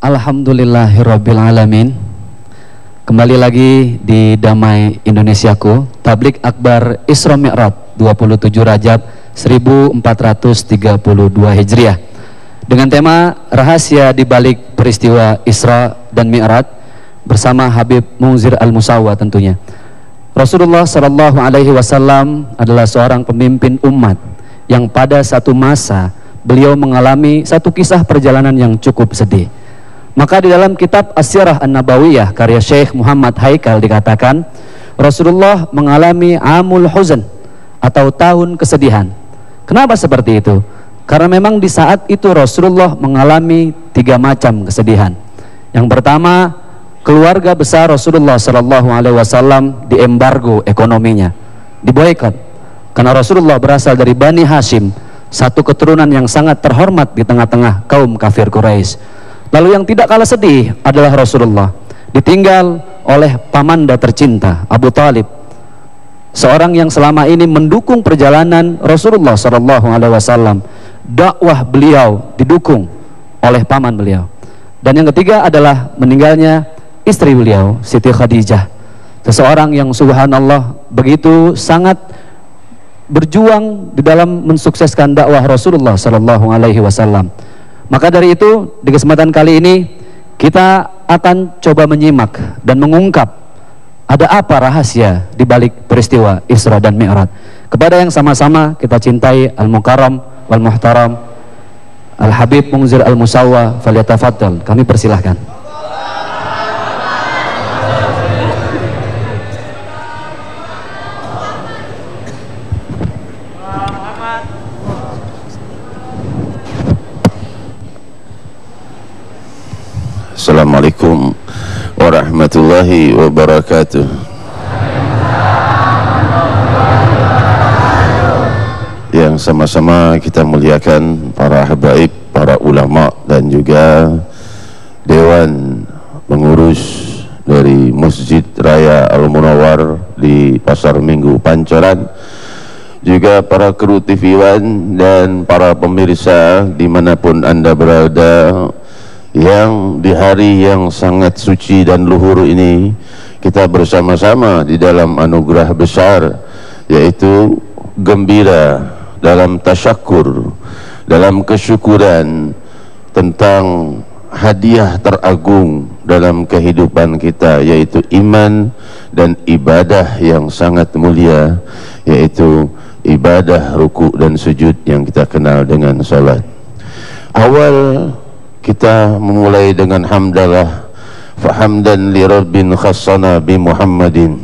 Alhamdulillahirabbil alamin. Kembali lagi di Damai Indonesiaku, Tablik Akbar Isra Mi'raj 27 Rajab 1432 Hijriah, dengan tema rahasia di balik peristiwa Isra dan Mi'raj bersama Habib Munzir Al-Musawa tentunya. Rasulullah sallallahu alaihi wasallam adalah seorang pemimpin umat yang pada satu masa beliau mengalami satu kisah perjalanan yang cukup sedih. Maka di dalam kitab As-Sirah An-Nabawiyah karya Syekh Muhammad Haikal dikatakan Rasulullah mengalami amul huzn atau tahun kesedihan. Kenapa seperti itu? Karena memang di saat itu Rasulullah mengalami 3 macam kesedihan. Yang pertama, keluarga besar Rasulullah sallallahu alaihi wasallam diembargo ekonominya, diboikot. Karena Rasulullah berasal dari Bani Hashim, satu keturunan yang sangat terhormat di tengah-tengah kaum kafir Quraisy. Lalu yang tidak kalah sedih adalah Rasulullah ditinggal oleh pamanda tercinta Abu Talib, seorang yang selama ini mendukung perjalanan Rasulullah sallallahu alaihi wasallam. Dakwah beliau didukung oleh paman beliau. Dan yang ketiga adalah meninggalnya istri beliau, Siti Khadijah, seseorang yang subhanallah begitu sangat berjuang di dalam mensukseskan dakwah Rasulullah sallallahu alaihi wasallam. Maka dari itu, di kesempatan kali ini kita akan coba menyimak dan mengungkap ada apa rahasia di balik peristiwa Isra dan Mi'raj. Kepada yang sama-sama kita cintai Al-Mukarram wal Muhtaram Al-Habib Munzir Al-Musawa, falyatafaddal, kami persilahkan. Assalamualaikum warahmatullahi wabarakatuh. Yang sama-sama kita muliakan para habaib, para ulama dan juga dewan pengurus dari Masjid Raya Al-Munawwar di Pasar Minggu Pancoran, juga para kru TV One dan para pemirsa dimanapun Anda berada, yang di hari yang sangat suci dan luhur ini kita bersama-sama di dalam anugerah besar, yaitu gembira dalam tasyakur, dalam kesyukuran tentang hadiah teragung dalam kehidupan kita, yaitu iman dan ibadah yang sangat mulia, yaitu ibadah ruku' dan sujud yang kita kenal dengan salat. Awal kita memulai dengan hamdalah, fahamdan li rabbin khassana bi Muhammadin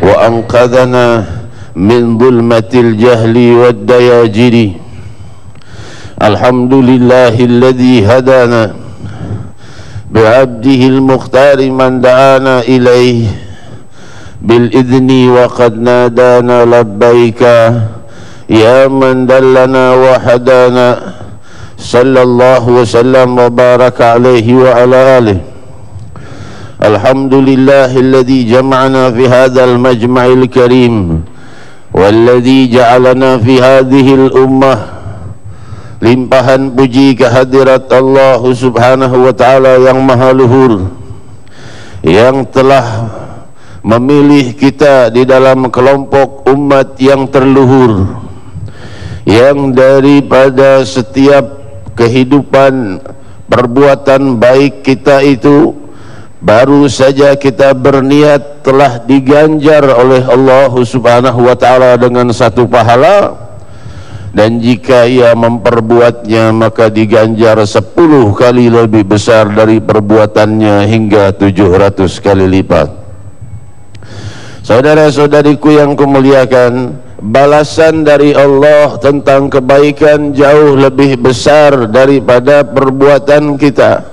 wa anqadhana min dhulmatil jahli wad dayajiri. Alhamdulillahilladzi hadana bi'abdihil mukhtari man da'ana ilaih bil idni wa qad nadana labbaika ya man dallana wa hadana. Sallallahu wasallam wa baraka alaihi wa ala alihi. Alhamdulillahilladzi jama'ana fi hadzal majma'il karim walladzi ja'alana fi hadhil ummah. Limpahan puji kehadirat Allah subhanahu wa ta'ala yang maha luhur, yang telah memilih kita di dalam kelompok umat yang terluhur, yang daripada setiap kehidupan perbuatan baik kita itu baru saja kita berniat telah diganjar oleh Allah subhanahu wa ta'ala dengan satu pahala, dan jika ia memperbuatnya maka diganjar 10 kali lebih besar dari perbuatannya hingga 700 kali lipat. Saudara-saudariku yang kumuliakan, balasan dari Allah tentang kebaikan jauh lebih besar daripada perbuatan kita.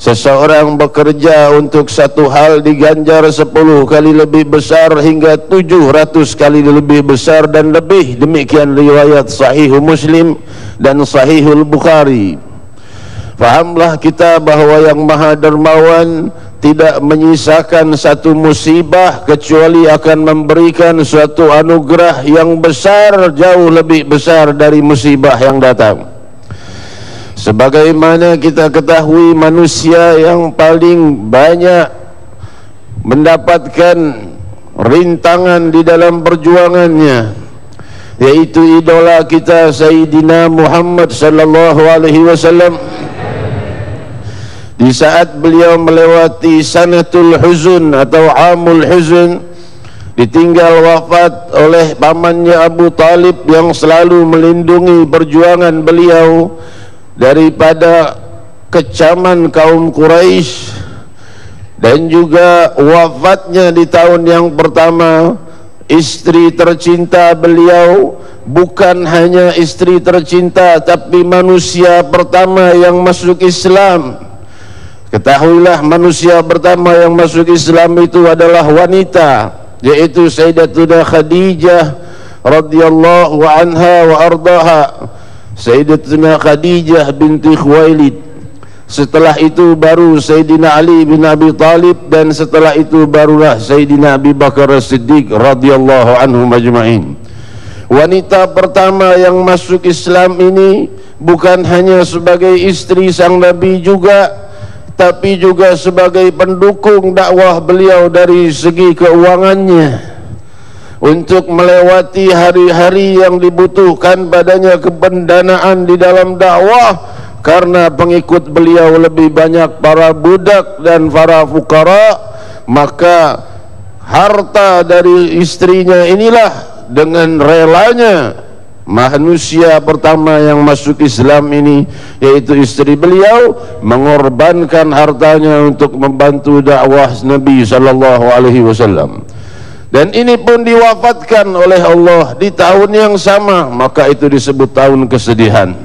Seseorang bekerja untuk satu hal diganjar 10 kali lebih besar hingga 700 kali lebih besar dan lebih. Demikian riwayat Sahih Muslim dan Sahihul Bukhari. Fahamlah kita bahwa yang maha dermawan tidak menyisakan satu musibah kecuali akan memberikan suatu anugerah yang besar, jauh lebih besar dari musibah yang datang. Sebagaimana kita ketahui, manusia yang paling banyak mendapatkan rintangan di dalam perjuangannya yaitu idola kita Sayyidina Muhammad sallallahu alaihi wasallam. Di saat beliau melewati sanatul huzun atau amul huzun, ditinggal wafat oleh pamannya Abu Talib yang selalu melindungi perjuangan beliau daripada kecaman kaum Quraisy, dan juga wafatnya di tahun yang pertama istri tercinta beliau, bukan hanya istri tercinta tapi manusia pertama yang masuk Islam. Ketahuilah, manusia pertama yang masuk Islam itu adalah wanita, yaitu Sayyidatuna Khadijah radhiyallahu anha wa ardaha, Sayyidatuna Khadijah binti Khuwailid. Setelah itu baru Sayyidina Ali bin Abi Talib, dan setelah itu barulah Sayyidina Abi Bakar As-Siddiq radhiyallahu anhum ajma'in. Wanita pertama yang masuk Islam ini bukan hanya sebagai istri sang Nabi juga, tapi juga sebagai pendukung dakwah beliau dari segi keuangannya, untuk melewati hari-hari yang dibutuhkan padanya kependanaan di dalam dakwah, karena pengikut beliau lebih banyak para budak dan para fukara. Maka harta dari istrinya inilah dengan relanya manusia pertama yang masuk Islam ini, yaitu istri beliau, mengorbankan hartanya untuk membantu dakwah Nabi sallallahu alaihi wasallam. Dan ini pun diwafatkan oleh Allah di tahun yang sama, maka itu disebut tahun kesedihan.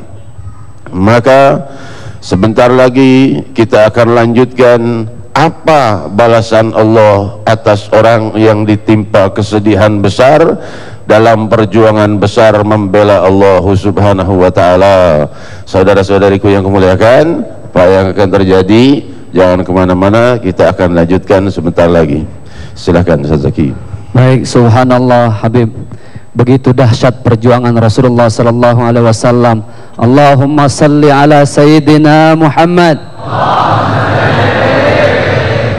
Maka sebentar lagi kita akan lanjutkan apa balasan Allah atas orang yang ditimpa kesedihan besar dalam perjuangan besar membela Allah subhanahu wa ta'ala. Saudara-saudariku yang kemuliakan, apa yang akan terjadi, jangan kemana-mana, kita akan lanjutkan sebentar lagi. Silakan Ustaz Zaki. Baik, subhanallah Habib, begitu dahsyat perjuangan Rasulullah sallallahu alaihi wasallam. Allahumma salli ala Sayyidina Muhammad.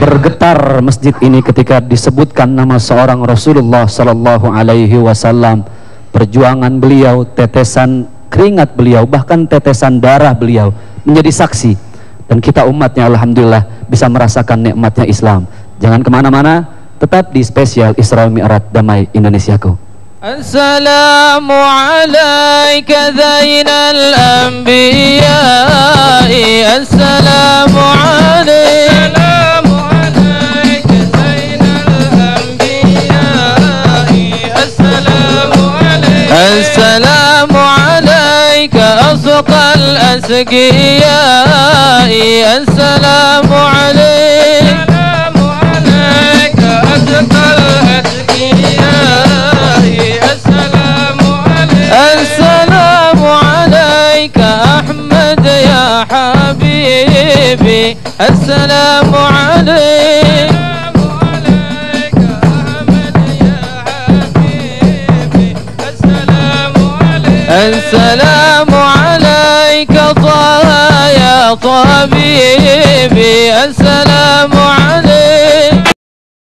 Bergetar masjid ini ketika disebutkan nama seorang Rasulullah sallallahu alaihi wasallam. Perjuangan beliau, tetesan keringat beliau, bahkan tetesan darah beliau menjadi saksi, dan kita umatnya alhamdulillah bisa merasakan nikmatnya Islam. Jangan kemana-mana, tetap di spesial Isra Mi'raj Damai Indonesiaku. Assalamu alayka zainal anbiya, assalamu alayka. السلام عليك أصدق الأسقياء، السلام عليك أصدق الأسقياء، السلام عليك أحمد يا حبيبي، السلام عليك السلام عليك طه يا طبيبي، السلام